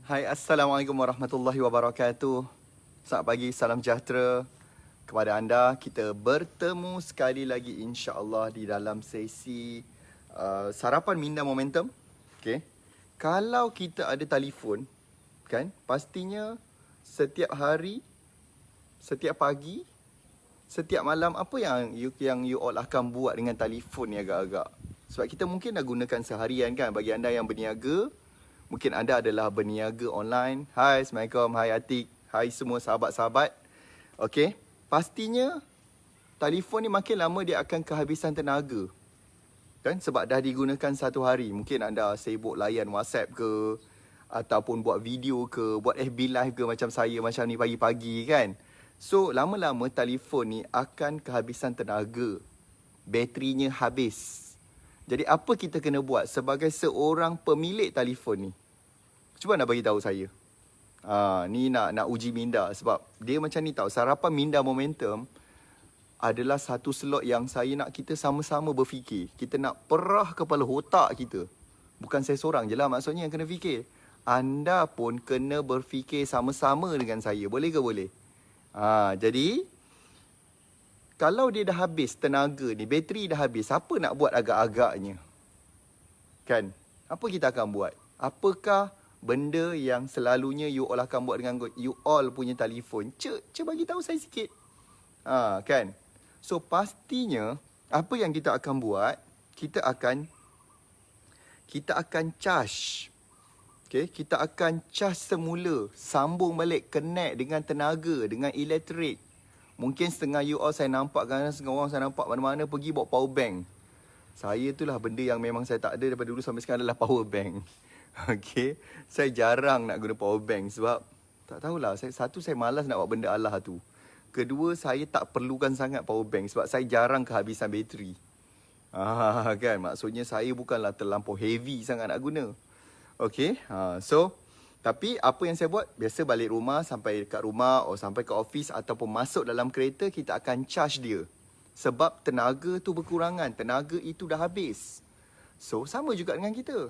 Hai, Assalamualaikum warahmatullahi wabarakatuh. Selamat pagi, salam sejahtera kepada anda. Kita bertemu sekali lagi insya-Allah di dalam sesi sarapan minda momentum. Okey. Kalau kita ada telefon, kan, pastinya setiap hari, setiap pagi, setiap malam apa yang you all akan buat dengan telefon ni agak-agak. Sebab kita mungkin dah gunakan seharian kan. Bagi anda yang berniaga, mungkin anda adalah berniaga online. Hai, Assalamualaikum. Hai Atik. Hai semua sahabat-sahabat. Okey. Pastinya telefon ni makin lama dia akan kehabisan tenaga. Kan? Sebab dah digunakan satu hari. Mungkin anda sibuk layan WhatsApp ke, ataupun buat video ke, buat FB live ke macam saya macam ni pagi-pagi kan. So, lama-lama telefon ni akan kehabisan tenaga. Baterinya habis. Jadi apa kita kena buat sebagai seorang pemilik telefon ni? Cuba nak bagi tahu saya. Ni nak uji minda sebab dia macam ni tahu. Sarapan minda momentum adalah satu slot yang saya nak kita sama-sama berfikir. Kita nak perah kepala otak kita. Bukan saya seorang je lah maksudnya yang kena fikir. Anda pun kena berfikir sama-sama dengan saya. Boleh ke boleh? Jadi kalau dia dah habis tenaga ni, bateri dah habis, apa nak buat agak-agaknya? Kan? Apa kita akan buat? Apakah benda yang selalunya you all akan buat dengan you all punya telefon? Cik bagi tahu saya sikit. Kan? So, pastinya apa yang kita akan buat, kita akan charge. Okay? Kita akan charge semula, sambung balik, connect dengan tenaga, dengan elektrik. Mungkin setengah you all saya nampak kan, setengah orang saya nampak mana-mana pergi bawa power bank. Saya itulah benda yang memang saya tak ada daripada dulu sampai sekarang adalah power bank. Okay. Saya jarang nak guna power bank sebab tak tahulah. Saya malas nak buat benda Allah tu. Kedua, saya tak perlukan sangat power bank sebab saya jarang kehabisan bateri. Kan, maksudnya saya bukanlah terlampau heavy sangat nak guna. Okay. Tapi apa yang saya buat, biasa balik rumah, sampai dekat rumah atau sampai ke office ataupun masuk dalam kereta, kita akan charge dia. Sebab tenaga tu berkurangan, tenaga itu dah habis. So, sama juga dengan kita.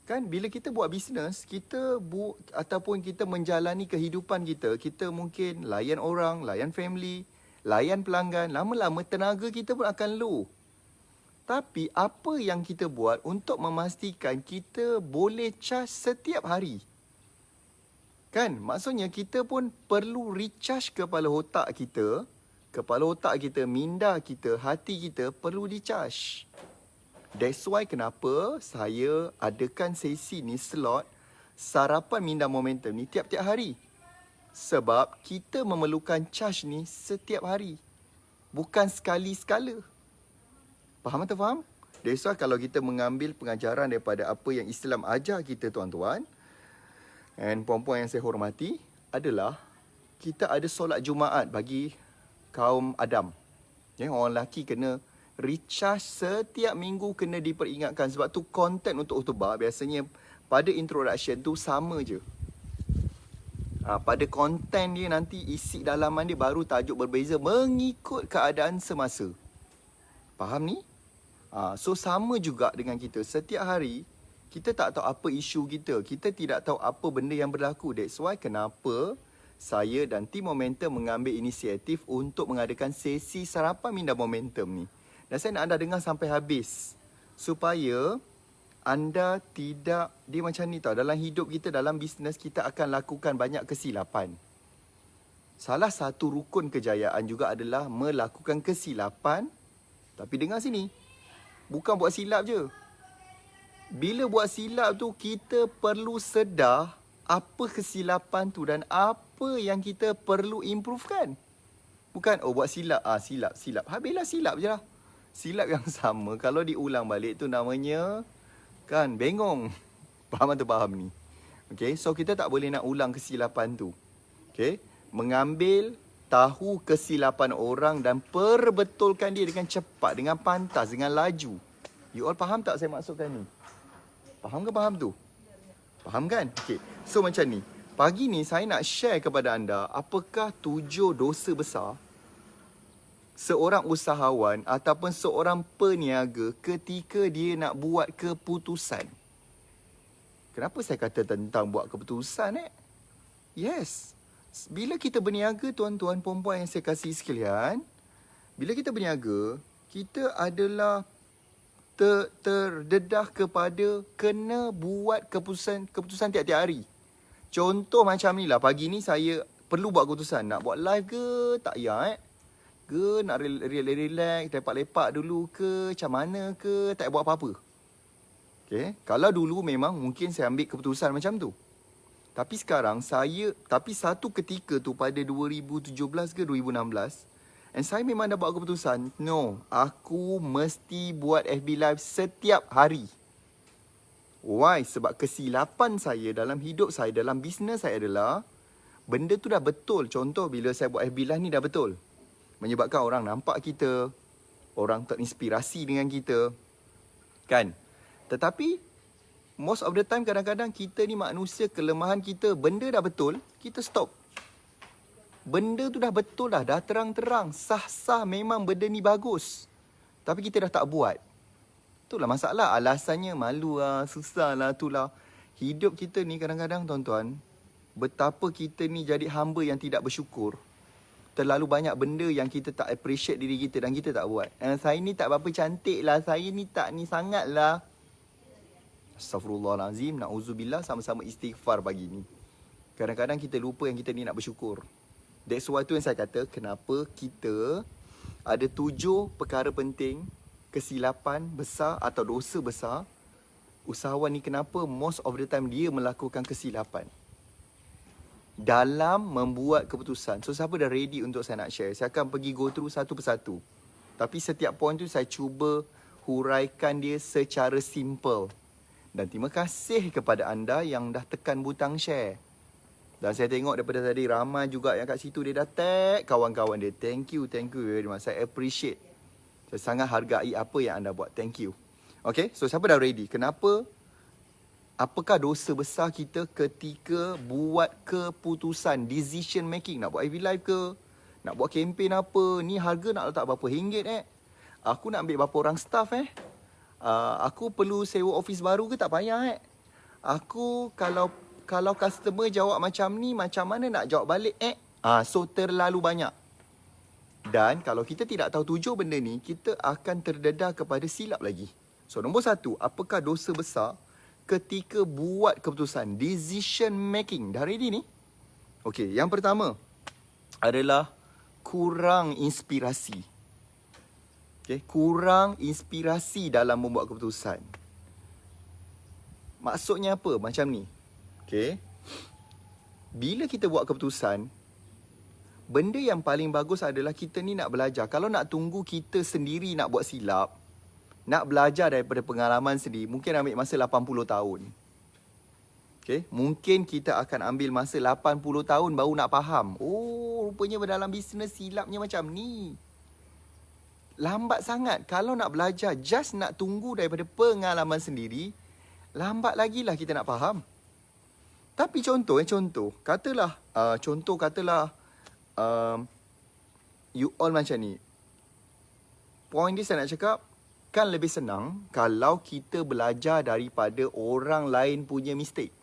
Kan, bila kita buat bisnes, ataupun kita menjalani kehidupan kita, kita mungkin layan orang, layan family, layan pelanggan, lama-lama tenaga kita pun akan low. Tapi, apa yang kita buat untuk memastikan kita boleh charge setiap hari? Kan, maksudnya kita pun perlu recharge kepala otak kita. Kepala otak kita, minda kita, hati kita perlu di-charge. That's why kenapa saya adakan sesi ni, slot sarapan minda momentum ni tiap-tiap hari. Sebab kita memerlukan charge ni setiap hari. Bukan sekali-sekala. Faham atau faham? That's why kalau kita mengambil pengajaran daripada apa yang Islam ajar kita tuan-tuan, dan puan-puan yang saya hormati, adalah kita ada solat Jumaat bagi kaum Adam. Orang lelaki kena recharge setiap minggu, kena diperingatkan. Sebab tu konten untuk khutbah biasanya pada introduction tu sama je. Pada konten dia nanti isi dalaman dia baru tajuk berbeza mengikut keadaan semasa. Faham ni? So sama juga dengan kita. Setiap hari kita tak tahu apa isu kita. Kita tidak tahu apa benda yang berlaku. That's why kenapa saya dan tim Momentum mengambil inisiatif untuk mengadakan sesi sarapan minda momentum ni. Dan saya nak anda dengar sampai habis. Supaya anda tidak, dia macam ni tau. Dalam hidup kita, dalam bisnes kita akan lakukan banyak kesilapan. Salah satu rukun kejayaan juga adalah melakukan kesilapan. Tapi dengar sini. Bukan buat silap je. Bila buat silap tu, kita perlu sedar apa kesilapan tu dan apa yang kita perlu improvekan. Bukan, buat silap. Silap. Habislah silap je lah. Silap yang sama, kalau diulang balik tu namanya, kan, bengong. Faham atau faham ni? Okay, so kita tak boleh nak ulang kesilapan tu. Okay, mengambil tahu kesilapan orang dan perbetulkan dia dengan cepat, dengan pantas, dengan laju. You all faham tak saya maksudkan ni? Faham ke faham tu? Faham kan? Okay. So macam ni. Pagi ni saya nak share kepada anda apakah 7 dosa besar seorang usahawan ataupun seorang peniaga ketika dia nak buat keputusan. Kenapa saya kata tentang buat keputusan Yes. Bila kita berniaga, tuan-tuan, puan-puan yang saya kasih sekalian, bila kita berniaga, kita adalah terdedah kepada kena buat keputusan tiap-tiap hari. Contoh macam ni lah, pagi ni saya perlu buat keputusan. Nak buat live ke tak ya ke nak relax, lepak-lepak dulu ke, macam mana ke, tak buat apa-apa. Okay. Kalau dulu memang mungkin saya ambil keputusan macam tu. Tapi sekarang tapi satu ketika tu pada 2017 ke 2016, and saya memang dah buat keputusan, no, aku mesti buat FB Live setiap hari. Why? Sebab kesilapan saya dalam hidup saya, dalam bisnes saya adalah, benda tu dah betul. Contoh bila saya buat FB Live ni dah betul. Menyebabkan orang nampak kita, orang terinspirasi dengan kita. Kan? Tetapi most of the time kadang-kadang kita ni manusia, kelemahan kita, benda dah betul, kita stop. Benda tu dah betul dah terang-terang, sah-sah memang benda ni bagus. Tapi kita dah tak buat. Itulah masalah, alasannya malu lah, susah lah, itulah. Hidup kita ni kadang-kadang tuan-tuan, betapa kita ni jadi hamba yang tidak bersyukur. Terlalu banyak benda yang kita tak appreciate diri kita dan kita tak buat. Saya ni tak berapa cantik lah, saya ni tak ni sangat lah. Astaghfirullahalazim, na'udzubillah, sama-sama istighfar pagi ni. Kadang-kadang kita lupa yang kita ni nak bersyukur. That's why tu yang saya kata, kenapa kita ada 7 perkara penting, kesilapan besar atau dosa besar. Usahawan ni kenapa most of the time dia melakukan kesilapan dalam membuat keputusan. So siapa dah ready untuk saya nak share, saya akan pergi go through satu persatu. Tapi setiap point tu saya cuba huraikan dia secara simple. Dan terima kasih kepada anda yang dah tekan butang share. Dan saya tengok daripada tadi ramai juga yang kat situ dia dah tag kawan-kawan dia. Thank you very much. Saya appreciate. Saya sangat hargai apa yang anda buat. Thank you. Okay, so siapa dah ready? Kenapa? Apakah dosa besar kita ketika buat keputusan, decision making? Nak buat FB Live ke? Nak buat kempen apa? Ni harga nak letak berapa ringgit Aku nak ambil berapa orang staff aku perlu sewa office baru ke? Tak payah Aku kalau customer jawab macam ni, macam mana nak jawab balik so terlalu banyak. Dan kalau kita tidak tahu 7 benda ni, kita akan terdedah kepada silap lagi. So nombor 1, apakah dosa besar ketika buat keputusan, decision making? Dah ready ni? Okey, yang pertama adalah kurang inspirasi. Okay, kurang inspirasi dalam membuat keputusan. Maksudnya apa? Macam ni. Okay. Bila kita buat keputusan, benda yang paling bagus adalah kita ni nak belajar. Kalau nak tunggu kita sendiri nak buat silap, nak belajar daripada pengalaman sendiri, mungkin ambil masa 80 tahun. Okay. Mungkin kita akan ambil masa 80 tahun baru nak faham. Oh, rupanya dalam bisnes silapnya macam ni. Lambat sangat. Kalau nak belajar, just nak tunggu daripada pengalaman sendiri, lambat lagi lah kita nak faham. Tapi contoh, katalah, you all macam ni. Point dia saya nak cakap, kan lebih senang kalau kita belajar daripada orang lain punya mistake.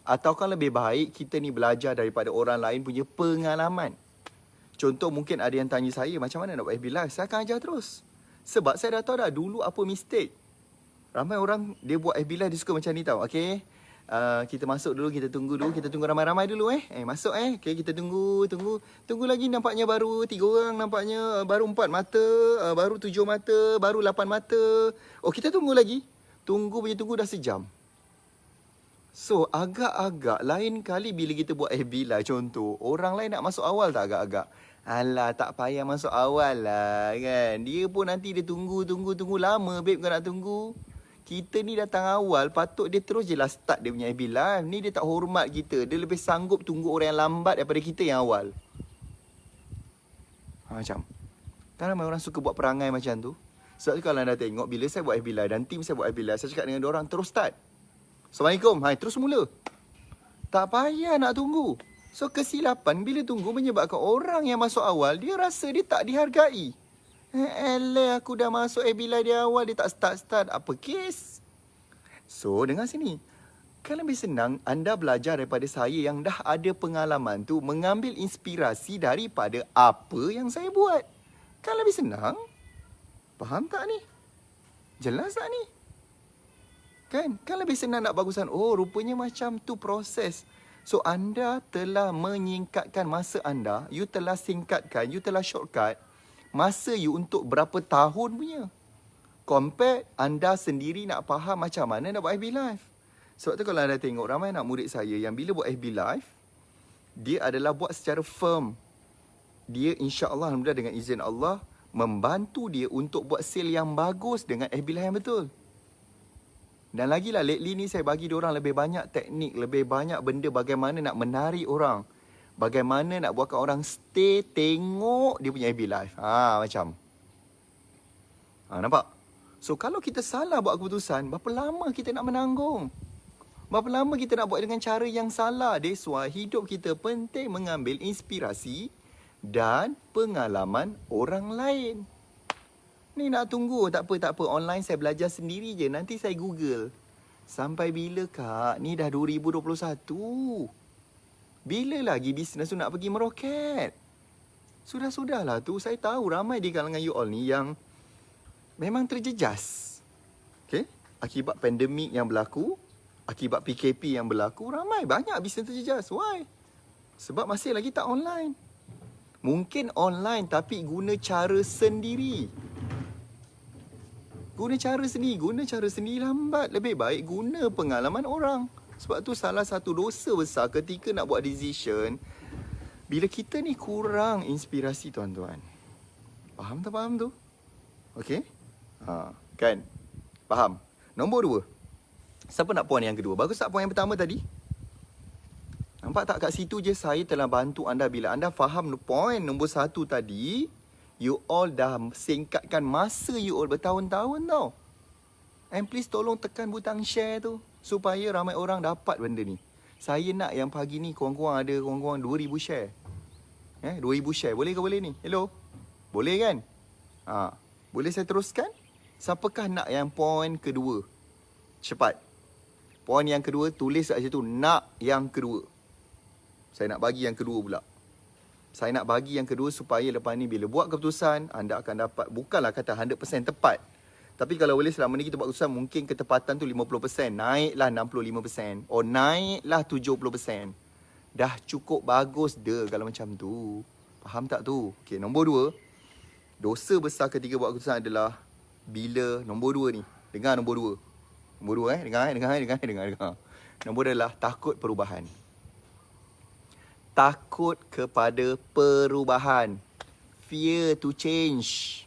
Atau kan lebih baik kita ni belajar daripada orang lain punya pengalaman. Contoh mungkin ada yang tanya saya macam mana nak buat FB Live. Saya akan ajar terus. Sebab saya dah tahu dah dulu apa mistake. Ramai orang dia buat FB Live dia suka macam ni tau. Okay. Kita masuk dulu, kita tunggu ramai-ramai dulu masuk Okay, kita tunggu lagi, nampaknya baru 3 orang, nampaknya baru 4 mata, baru 7 mata, baru 8 mata. Oh, kita tunggu lagi. Tunggu dah sejam. So, agak-agak lain kali bila kita buat FB Live contoh, orang lain nak masuk awal tak agak-agak? Alah, tak payah masuk awal lah kan. Dia pun nanti dia tunggu lama babe kau nak tunggu. Kita ni datang awal, patut dia terus je lah start dia punya FB Live. Ni dia tak hormat kita. Dia lebih sanggup tunggu orang yang lambat daripada kita yang awal. Macam. Kan ramai orang suka buat perangai macam tu. Sebab tu kalau anda tengok, bila saya buat FB Live dan tim saya buat FB Live, saya cakap dengan diorang, terus start. Assalamualaikum. Terus mula. Tak payah nak tunggu. So kesilapan bila tunggu menyebabkan orang yang masuk awal, dia rasa dia tak dihargai. Aku dah masuk FB Live dia awal, dia tak start. Apa kes? So dengar sini. Kan lebih senang anda belajar daripada saya yang dah ada pengalaman tu, mengambil inspirasi daripada apa yang saya buat. Kan lebih senang. Faham tak ni? Jelas tak ni? Kan lebih senang nak bagusan. Oh, rupanya macam tu proses. So, anda telah menyingkatkan masa anda. You telah singkatkan, you telah shortcut masa you untuk berapa tahun punya. Compare anda sendiri nak faham macam mana nak buat FB Live. Sebab tu kalau anda tengok ramai anak murid saya yang bila buat FB Live, dia adalah buat secara firm. Dia insya-Allah, alhamdulillah dengan izin Allah, membantu dia untuk buat sale yang bagus dengan FB Live yang betul. Dan lagilah lately ni saya bagi diorang lebih banyak teknik, lebih banyak benda bagaimana nak menarik orang. Bagaimana nak buatkan orang stay tengok dia punya FB Live. Macam. Nampak? So kalau kita salah buat keputusan, berapa lama kita nak menanggung? Berapa lama kita nak buat dengan cara yang salah? That's why hidup kita penting mengambil inspirasi dan pengalaman orang lain. Ni nak tunggu, tak apa. Online saya belajar sendiri je. Nanti saya Google. Sampai bila kak? Ni dah 2021. Bila lagi bisnes tu nak pergi meroket? Sudah-sudahlah tu. Saya tahu ramai di kalangan you all ni yang memang terjejas. Okay? Akibat pandemik yang berlaku, akibat PKP yang berlaku, ramai banyak bisnes terjejas. Why? Sebab masih lagi tak online. Mungkin online tapi guna cara sendiri. Guna cara sendiri lambat. Lebih baik guna pengalaman orang. Sebab tu salah satu dosa besar ketika nak buat decision, bila kita ni kurang inspirasi tuan-tuan. Faham tak faham tu? Okey? Kan? Faham? Nombor 2. Siapa nak puan yang kedua? Bagus tak puan yang pertama tadi? Nampak tak kat situ je saya telah bantu anda. Bila anda faham poin nombor 1 tadi, you all dah singkatkan masa you all bertahun-tahun tau. And please tolong tekan butang share tu, supaya ramai orang dapat benda ni. Saya nak yang pagi ni kurang-kurang ada 2,000 share. 2,000 share. Boleh ke boleh ni? Hello? Boleh kan? Boleh saya teruskan? Siapakah nak yang poin kedua? Cepat. Poin yang kedua, tulis kat situ. Nak yang kedua. Saya nak bagi yang kedua pula. Saya nak bagi yang kedua supaya lepas ni bila buat keputusan, anda akan dapat, bukanlah kata 100% tepat. Tapi kalau boleh selama ni kita buat keputusan, mungkin ketepatan tu 50%. Naiklah 65%. Naiklah 70%. Dah cukup bagus dah kalau macam tu. Faham tak tu? Okay, nombor 2. Dosa besar ketika buat keputusan adalah bila nombor 2 ni. Dengar nombor 2. Nombor 2 dengar. Nombor adalah takut perubahan. Takut kepada perubahan. Fear to change.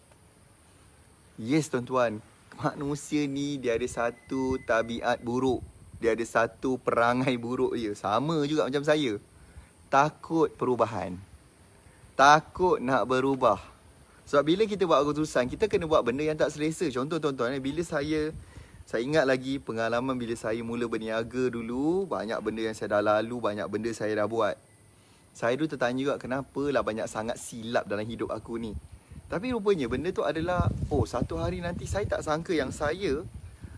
Yes tuan-tuan, manusia ni dia ada satu tabiat buruk. Dia ada satu perangai buruk je. Sama juga macam saya. Takut perubahan. Takut nak berubah. Sebab bila kita buat keputusan, kita kena buat benda yang tak selesa. Contoh tuan-tuan, bila saya ingat lagi pengalaman bila saya mula berniaga dulu. Banyak benda yang saya dah lalu, banyak benda saya dah buat. Saya dulu tertanya juga kenapalah banyak sangat silap dalam hidup aku ni. Tapi rupanya benda tu adalah, satu hari nanti saya tak sangka yang saya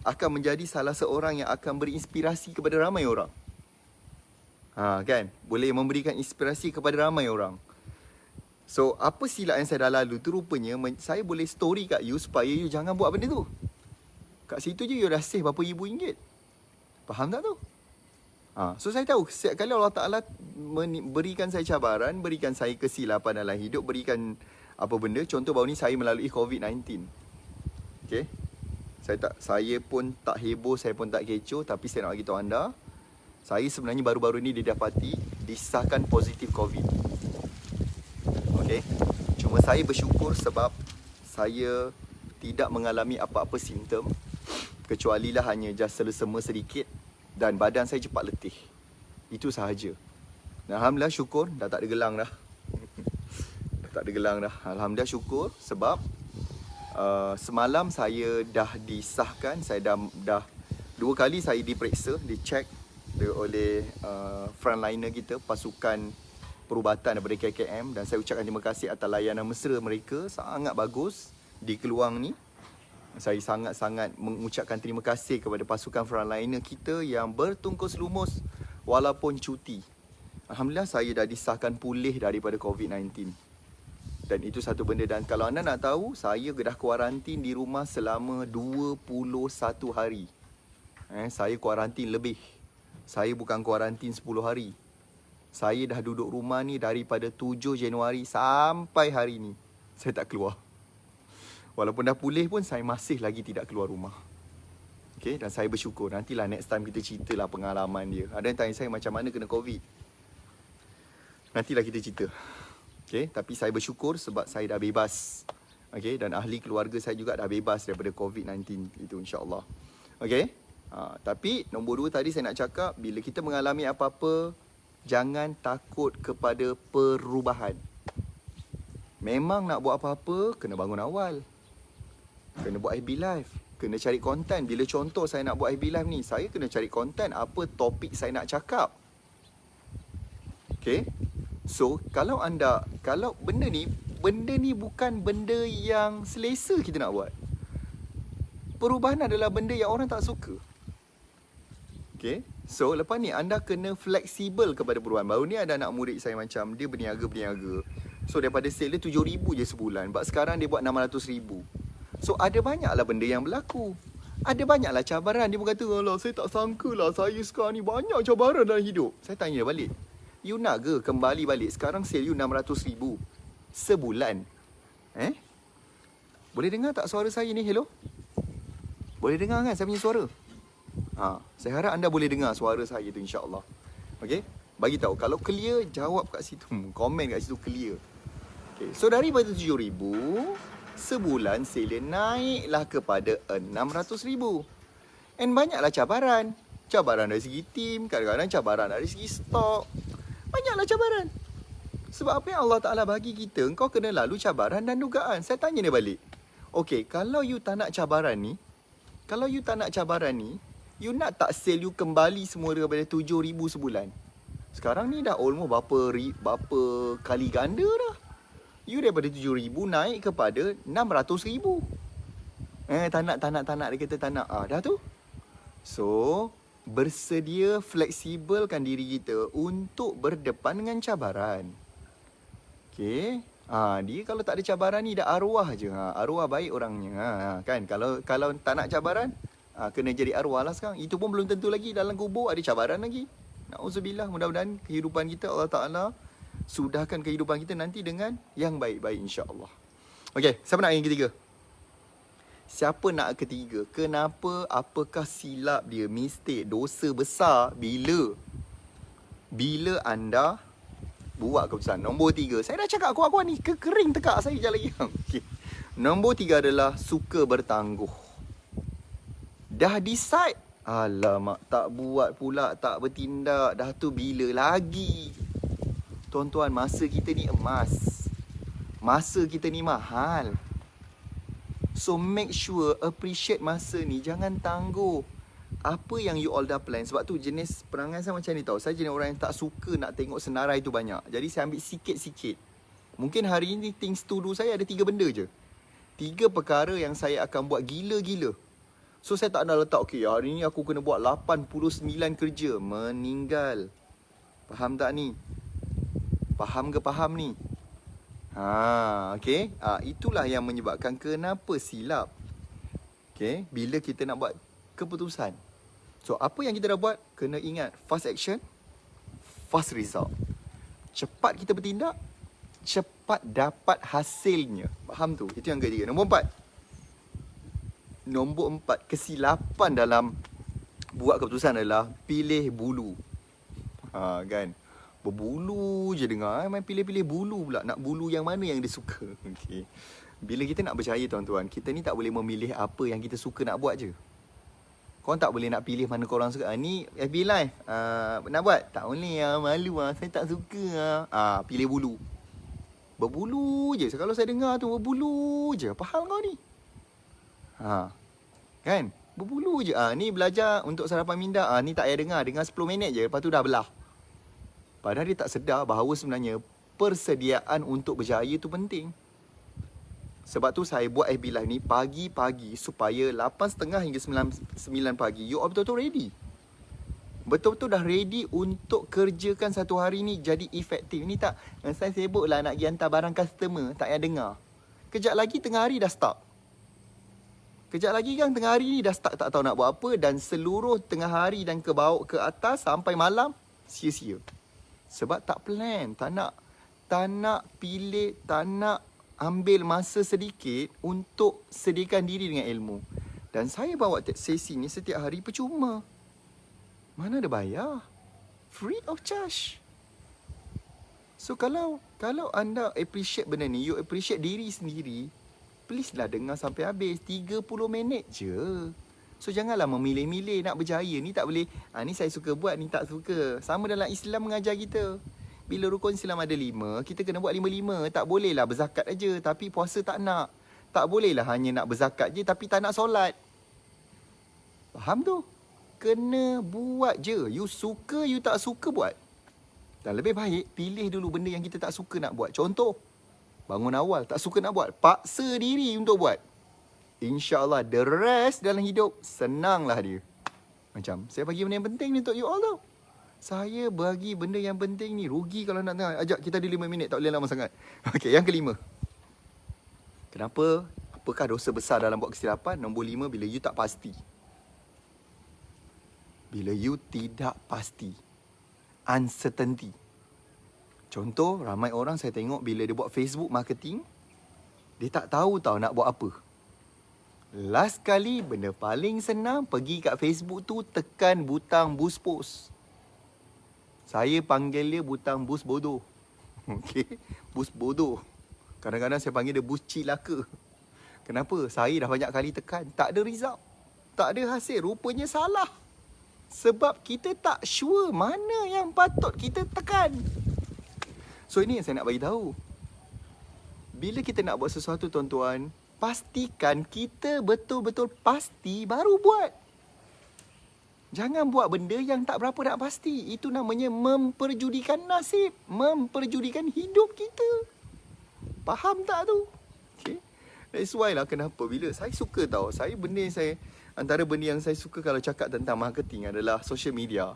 akan menjadi salah seorang yang akan berinspirasi kepada ramai orang. Kan? Boleh memberikan inspirasi kepada ramai orang. So, apa silap yang saya dah lalu tu rupanya saya boleh story kat you supaya you jangan buat benda tu. Kat situ je you dah save berapa ribu ringgit. Faham tak tu? So saya tahu setiap kali Allah Ta'ala berikan saya cabaran, berikan saya kesilapan dalam hidup, berikan apa benda. Contoh baru ni saya melalui COVID-19. Okay? Saya pun tak heboh, saya pun tak kecoh. Tapi saya nak bagi tahu anda, saya sebenarnya baru-baru ni didapati disahkan positif COVID. Okay? Cuma saya bersyukur sebab saya tidak mengalami apa-apa simptom. Kecuali lah hanya just selesema sedikit. Dan badan saya cepat letih. Itu sahaja. Dan alhamdulillah syukur dah tak ada gelang dah. Alhamdulillah syukur sebab semalam saya dah disahkan. Saya dah 2 kali saya diperiksa, dicek oleh frontliner kita, pasukan perubatan daripada KKM. Dan saya ucapkan terima kasih atas layanan mesra mereka. Sangat bagus di Keluang ni. Saya sangat-sangat mengucapkan terima kasih kepada pasukan frontliner kita yang bertungkus lumus walaupun cuti. Alhamdulillah saya dah disahkan pulih daripada COVID-19. Dan itu satu benda. Dan kalau anda nak tahu, saya dah kuarantin di rumah selama 21 hari. Saya kuarantin lebih. Saya bukan kuarantin 10 hari. Saya dah duduk rumah ni daripada 7 Januari sampai hari ni. Saya tak keluar. Walaupun dah pulih pun saya masih lagi tidak keluar rumah. Okay, dan saya bersyukur. Nantilah next time kita ceritalah pengalaman dia. Ada yang tanya saya macam mana kena COVID. Nantilah kita cerita. Okay, tapi saya bersyukur sebab saya dah bebas. Okay, dan ahli keluarga saya juga dah bebas daripada COVID-19 itu, insyaAllah. Okay, tapi nombor 2 tadi saya nak cakap, bila kita mengalami apa-apa, jangan takut kepada perubahan. Memang nak buat apa-apa, kena bangun awal. Kena buat FB Live. Kena cari konten. Bila contoh saya nak buat FB Live ni, saya kena cari konten apa topik saya nak cakap. Okay. So, kalau benda ni bukan benda yang selesa kita nak buat. Perubahan adalah benda yang orang tak suka. Okay. So, lepas ni anda kena fleksibel kepada perubahan. Baru ni ada anak murid saya macam, dia berniaga. So, daripada sale dia 7,000 je sebulan. But sekarang dia buat 600,000. So, ada banyaklah benda yang berlaku. Ada banyaklah cabaran. Dia pun kata, alah, saya tak sangka lah. Saya sekarang ni banyak cabaran dalam hidup. Saya tanya dia balik. You nak ke kembali balik? Sekarang sale you 600,000 sebulan. Boleh dengar tak suara saya ni? Hello? Boleh dengar kan saya punya suara? Saya harap anda boleh dengar suara saya tu, insyaAllah. Okay? Bagi tahu. Kalau clear, jawab kat situ. Komen kat situ clear. Okay. So, daripada 7,000... sebulan sale naiklah kepada 600,000. And banyaklah cabaran. Cabaran dari segi tim, kadang-kadang cabaran dari segi stok. Banyaklah cabaran. Sebab apa yang Allah Ta'ala bagi kita, kau kena lalu cabaran dan dugaan. Saya tanya dia balik. Okay, kalau you tak nak cabaran ni, you nak tak sale you kembali semua daripada 7,000 sebulan? Sekarang ni dah almost berapa kali ganda dah. You daripada 7,000 naik kepada 600,000. Tak nak. Dia kata tak nak. Dah tu. So, bersedia fleksibelkan diri kita untuk berdepan dengan cabaran. Okay. Dia kalau tak ada cabaran ni dah arwah je. Arwah baik orangnya. Kan? Kalau tak nak cabaran, kena jadi arwah lah sekarang. Itu pun belum tentu lagi. Dalam kubur ada cabaran lagi. Na'udzubillah. Mudah-mudahan kehidupan kita Allah Ta'ala sudahkan kehidupan kita nanti dengan yang baik-baik, insya-Allah. Okey, siapa nak yang ketiga? Siapa nak ketiga? Kenapa? Apakah silap dia, mistake, dosa besar bila anda buat keputusan? Nombor 3. Saya dah cakap kuat-kuat ni, kering tekak saya sekejap lagi. Okey. Nombor 3 adalah suka bertangguh. Dah decide, alamak, tak buat pula, tak bertindak. Dah tu bila lagi? Tuan-tuan, masa kita ni emas. Masa kita ni mahal. So make sure appreciate masa ni. Jangan tangguh. Apa yang you all dah plan. Sebab tu jenis perangai saya macam ni tau. Saya jenis orang yang tak suka nak tengok senarai tu banyak. Jadi saya ambil sikit-sikit. Mungkin hari ni things to do saya ada 3 benda je. 3 perkara yang saya akan buat gila-gila. So saya tak nak letak, okay, hari ni aku kena buat 89 kerja. Meninggal. Faham tak ni? Faham ke faham ni? Okay. Itulah yang menyebabkan kenapa silap. Okay. Bila kita nak buat keputusan. So, apa yang kita dah buat, kena ingat. Fast action, fast result. Cepat kita bertindak, cepat dapat hasilnya. Faham tu? Itu yang ketiga. Nombor 4. Kesilapan dalam buat keputusan adalah pilih bulu. Kan? Berbulu je dengar. Main pilih-pilih bulu pula. Nak bulu yang mana yang dia suka. Okay. Bila kita nak berjaya, tuan-tuan, kita ni tak boleh memilih apa yang kita suka nak buat je. Korang tak boleh nak pilih mana korang suka. Ni FB Live. Nak buat? Tak boleh. Malu. Saya tak suka. Pilih bulu. Berbulu je. Kalau saya dengar tu, berbulu je. Apa hal kau ni? Kan? Berbulu je. Ni belajar untuk sarapan minda. Ni tak payah dengar. Dengar 10 minit je. Lepas tu dah belah. Padahal dia tak sedar bahawa sebenarnya persediaan untuk berjaya tu penting. Sebab tu saya buat FB Live ni pagi-pagi supaya 8.30 hingga 9 pagi you all betul-betul ready. Betul-betul dah ready untuk kerjakan satu hari ni jadi efektif. Ni tak, saya sibuk lah nak pergi hantar barang customer, tak payah dengar. Kejap lagi tengah hari dah start. Kejap lagi kan tengah hari ni dah start tak tahu nak buat apa. Dan seluruh tengah hari dan ke bawah ke atas sampai malam, sia-sia. Sebab tak plan, tak nak pilih, tak nak ambil masa sedikit untuk sediakan diri dengan ilmu. Dan saya bawa sesi ni setiap hari percuma. Mana ada bayar? Free of charge. So kalau anda appreciate benda ni, you appreciate diri sendiri, please lah dengar sampai habis. 30 minit je. So janganlah memilih-milih nak berjaya. Ni tak boleh, ni saya suka buat, ni tak suka. Sama dalam Islam mengajar kita. Bila rukun Islam ada 5, kita kena buat 5-5. Tak bolehlah berzakat aja tapi puasa tak nak. Tak bolehlah hanya nak berzakat je tapi tak nak solat. Faham tu? Kena buat je. You suka, you tak suka buat. Dan lebih baik pilih dulu benda yang kita tak suka nak buat. Contoh, bangun awal tak suka nak buat, paksa diri untuk buat. InsyaAllah the rest dalam hidup senanglah dia. Macam saya bagi benda yang penting ni untuk you all tau. Saya bagi benda yang penting ni. Rugi kalau nak tengah. Ajak kita ada 5 minit, tak boleh lama sangat. Okey, yang kelima. Kenapa? Apakah dosa besar dalam buat kesilapan? Nombor 5, bila you tak pasti. Bila you tidak pasti. Uncertainty. Contoh, ramai orang saya tengok bila dia buat Facebook marketing, dia tak tahu nak buat apa. Last kali, benda paling senang, pergi kat Facebook tu, tekan butang boost post. Saya panggil dia butang boost bodoh. Okay, boost bodoh. Kadang-kadang saya panggil dia boost cilaka. Kenapa? Saya dah banyak kali tekan, tak ada result. Tak ada hasil, rupanya salah. Sebab kita tak sure mana yang patut kita tekan. So ini yang saya nak bagi tahu. Bila kita nak buat sesuatu tuan-tuan, pastikan kita betul-betul pasti baru buat. Jangan buat benda yang tak berapa nak pasti. Itu namanya memperjudikan nasib, memperjudikan hidup kita. Faham tak tu? Okay. That's why lah kenapa bila saya suka tahu. Antara benda yang saya suka kalau cakap tentang marketing adalah social media.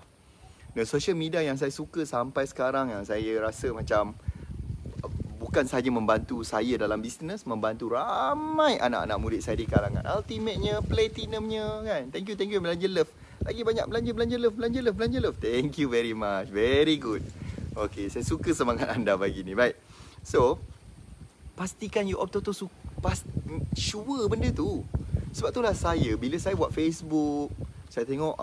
Dan social media yang saya suka sampai sekarang, yang saya rasa macam bukan sahaja membantu saya dalam bisnes, membantu ramai anak-anak murid saya di kalangan ultimate-nya, platinum-nya kan. Thank you belanja love. Lagi banyak belanja love. Thank you very much. Very good. Okay, saya suka semangat anda pagi ni. Baik. So, pastikan you betul-betul sure benda tu. Sebab itulah bila saya buat Facebook, saya tengok,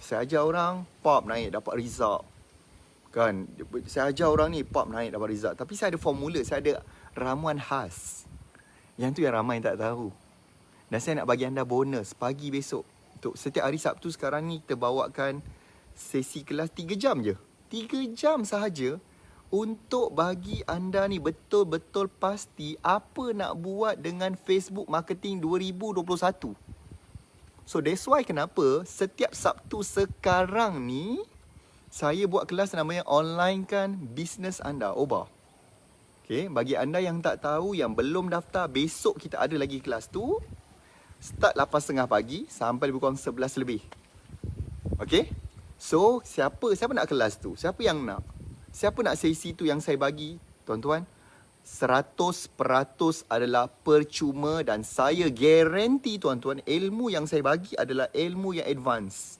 saya ajar orang, pop naik, dapat result. Kan, saya ajar orang ni, pop naik, dapat result. Tapi saya ada formula, saya ada ramuan khas. Yang tu yang ramai tak tahu. Dan saya nak bagi anda bonus pagi besok. Untuk setiap hari Sabtu sekarang ni, kita bawakan sesi kelas 3 jam je. 3 jam sahaja. Untuk bagi anda ni betul-betul pasti apa nak buat dengan Facebook Marketing 2021. So that's why kenapa setiap Sabtu sekarang ni saya buat kelas namanya Online kan Bisnes Anda, OBA. Okay, bagi anda yang tak tahu, yang belum daftar, besok kita ada lagi kelas tu. Start 8.30 pagi sampai lebih kurang 11 lebih. Okay, so siapa nak kelas tu? Siapa yang nak? Siapa nak sesi tu yang saya bagi, tuan-tuan? 100% adalah percuma dan saya garanti tuan-tuan, ilmu yang saya bagi adalah ilmu yang advance.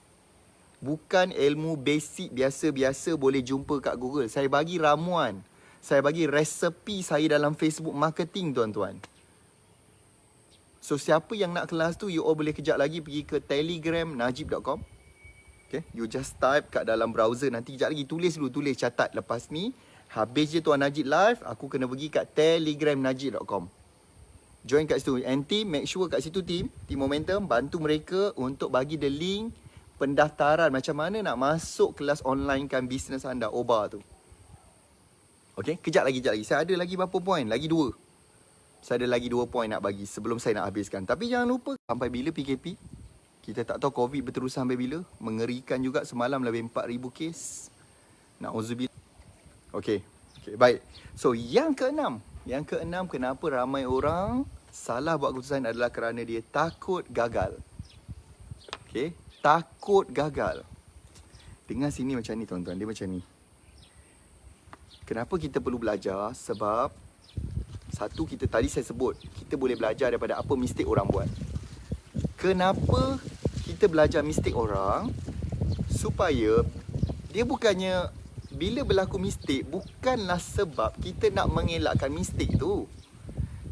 Bukan ilmu basic biasa-biasa boleh jumpa kat Google. Saya bagi ramuan. Saya bagi resepi saya dalam Facebook marketing, tuan-tuan. So siapa yang nak kelas tu, you all boleh kejap lagi pergi ke telegramnajib.com. Okay, you just type kat dalam browser. Nanti kejap lagi tulis catat. Lepas ni, habis je Tuan Najib live, aku kena pergi kat telegramnajib.com. Join kat situ. And team, make sure kat situ team Momentum, bantu mereka untuk bagi the link pendaftaran. Macam mana nak masuk kelas online kan bisnes anda, OBA tu. Okay, kejap lagi. Saya ada lagi berapa poin? Lagi 2. Saya ada lagi 2 poin nak bagi sebelum saya nak habiskan. Tapi jangan lupa, sampai bila PKP? Kita tak tahu COVID berterusan sampai bila. Mengerikan juga, semalam lebih 4,000 kes. Na'udzubillah. Okay, baik. So, yang keenam, kenapa ramai orang salah buat keputusan adalah kerana dia takut gagal. Okay, takut gagal. Dengar sini macam ni tuan-tuan, dia macam ni. Kenapa kita perlu belajar? Sebab satu, kita tadi saya sebut, kita boleh belajar daripada apa mistik orang buat. Kenapa kita belajar mistik orang? Supaya dia bukannya, bila berlaku mistik, bukanlah sebab kita nak mengelakkan mistik tu.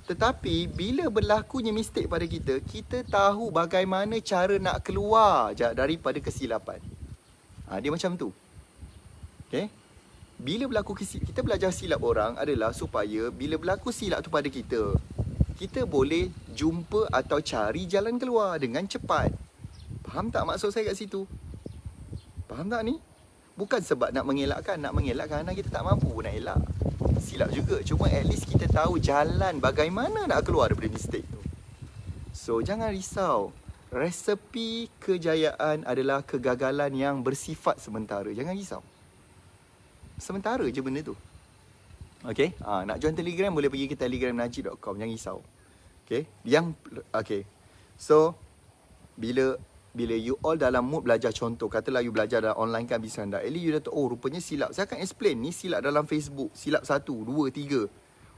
Tetapi bila berlakunya mistik pada kita, kita tahu bagaimana cara nak keluar daripada kesilapan. Dia macam tu. Okay? Bila berlaku kita belajar silap orang adalah supaya bila berlaku silap tu pada kita, kita boleh jumpa atau cari jalan keluar dengan cepat. Faham tak maksud saya kat situ? Faham tak ni? Bukan sebab nak mengelakkan. Nak mengelakkan kerana kita tak mampu nak elak. Silap juga. Cuma at least kita tahu jalan bagaimana nak keluar daripada mistake tu. So jangan risau. Resepi kejayaan adalah kegagalan yang bersifat sementara. Jangan risau. Sementara je benda tu. Okay, nak join Telegram boleh pergi ke telegramnajib.com. Jangan risau. Okay, okay. So bila you all dalam mood belajar, contoh katalah you belajar dalam online kan bisnes anda, at least you dah tahu, oh rupanya silap. Saya akan explain ni silap dalam Facebook, silap 1, 2, 3.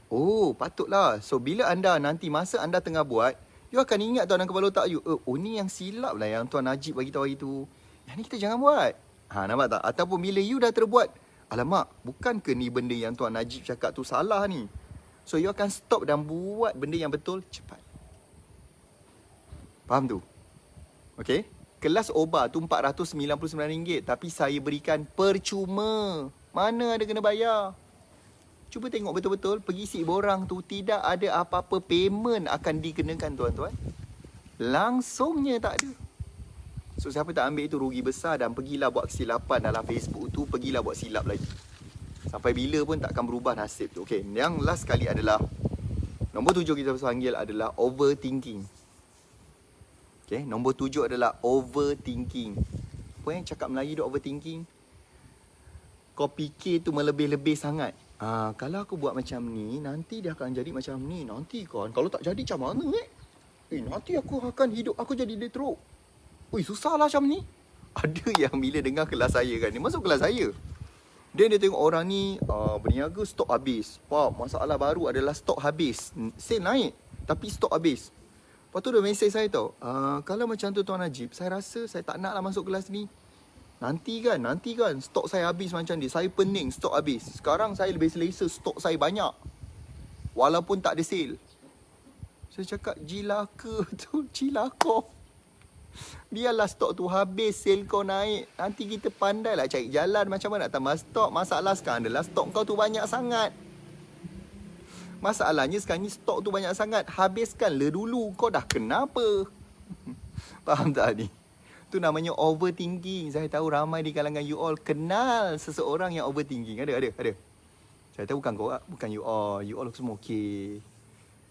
Oh patutlah. So bila anda nanti masa anda tengah buat, you akan ingat dalam kepala otak you, oh ni yang silap lah yang Tuan Najib bagi tahu hari tu. Yang ni kita jangan buat. Nampak tak? Ataupun bila you dah terbuat, alamak, bukan ke ni benda yang Tuan Najib cakap tu salah ni? So you akan stop dan buat benda yang betul cepat. Faham tu? Okay, kelas obat tu RM499, tapi saya berikan percuma. Mana ada kena bayar? Cuba tengok betul-betul, pergi si borang tu, tidak ada apa-apa payment akan dikenakan tuan-tuan. Langsungnya tak ada. So siapa tak ambil itu rugi besar, dan pergilah buat kesilapan dalam Facebook tu, pergilah buat silap lagi. Sampai bila pun takkan berubah nasib tu. Okay, yang last kali adalah, nombor 7 kita panggil adalah overthinking. Okay, nombor 7 adalah overthinking. Apa yang cakap Melayu tu overthinking? Kau fikir tu melebih-lebih sangat. Kalau aku buat macam ni, nanti dia akan jadi macam ni. Nanti kan, kalau tak jadi macam mana nanti aku akan hidup, aku jadi detrok. Susah lah macam ni. Ada yang bila dengar kelas saya kan, dia masuk kelas saya, dia tengok orang ni berniaga stok habis. Masalah baru adalah stok habis. Sale naik tapi stok habis. Lepas tu dia mesej saya tau, kalau macam tu Tuan Najib, saya rasa saya tak nak lah masuk kelas ni. Nanti kan stok saya habis macam dia. Saya pening stok habis. Sekarang saya lebih selesa stok saya banyak, walaupun tak ada sale. Saya cakap, jilaka tu, cilaka. Biarlah stok tu habis, sale kau naik. Nanti kita pandailah cari jalan macam mana nak tambah stok. Masalah sekarang adalah stok kau tu banyak sangat. Masalahnya sekarang ni stok tu banyak sangat. Habiskanlah dulu. Kau dah kenapa? Faham tak ni? Tu namanya overthinking. Saya tahu ramai di kalangan you all kenal seseorang yang overthinking. Ada. Saya tahu bukan you all. You all semua okey.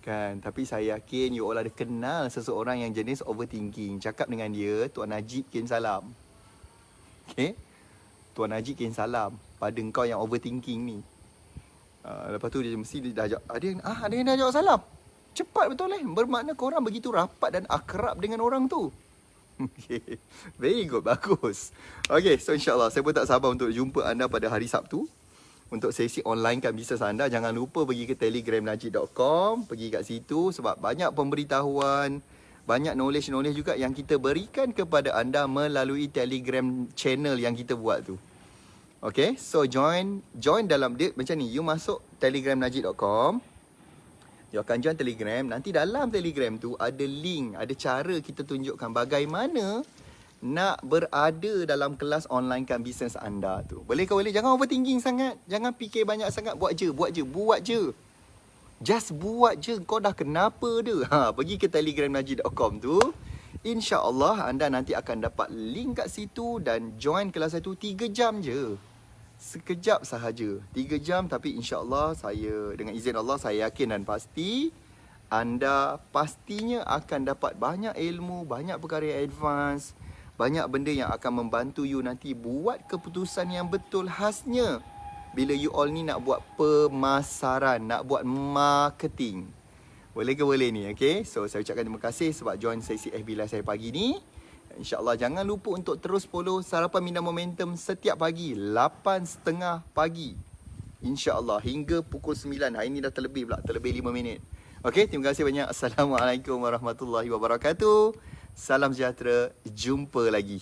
Kan? Tapi saya yakin you all ada kenal seseorang yang jenis overthinking. Cakap dengan dia, Tuan Najib kirim salam. Okay? Tuan Najib kirim salam pada engkau yang overthinking ni. Lepas tu dia mesti dah jawab. Ada yang dah jawab salam. Cepat betul Bermakna korang begitu rapat dan akrab dengan orang tu. Okay. Very good, bagus. Okay, so insyaAllah saya pun tak sabar untuk jumpa anda pada hari Sabtu untuk sesi online kan bisnes anda. Jangan lupa pergi ke telegramnajib.com. Pergi kat situ sebab banyak pemberitahuan, banyak knowledge juga yang kita berikan kepada anda melalui Telegram channel yang kita buat tu. Okay, so join dalam dia macam ni. You masuk telegramnajib.com, you akan join Telegram. Nanti dalam Telegram tu ada link, ada cara kita tunjukkan bagaimana nak berada dalam kelas online kan bisnes anda tu. Boleh ke boleh? Jangan overthinking sangat. Jangan fikir banyak sangat. Buat je. Just buat je. Kau dah kenapa dia? Pergi ke telegramnajib.com tu. InsyaAllah anda nanti akan dapat link kat situ dan join kelas itu 3 jam je. Sekejap sahaja. 3 jam, tapi insyaAllah saya, dengan izin Allah, saya yakin dan pasti anda pastinya akan dapat banyak ilmu, banyak perkara yang advance, banyak benda yang akan membantu you nanti buat keputusan yang betul. Khasnya bila you all ni nak buat pemasaran, nak buat marketing. Boleh ke boleh ni, okay? So, saya ucapkan terima kasih sebab join sesi FB Live saya pagi ni. InsyaAllah jangan lupa untuk terus follow Sarapan Minda Momentum setiap pagi 8.30 pagi. InsyaAllah hingga pukul 9. Hari ni dah terlebih pula, terlebih 5 minit. Okay, terima kasih banyak. Assalamualaikum warahmatullahi wabarakatuh. Salam sejahtera, jumpa lagi.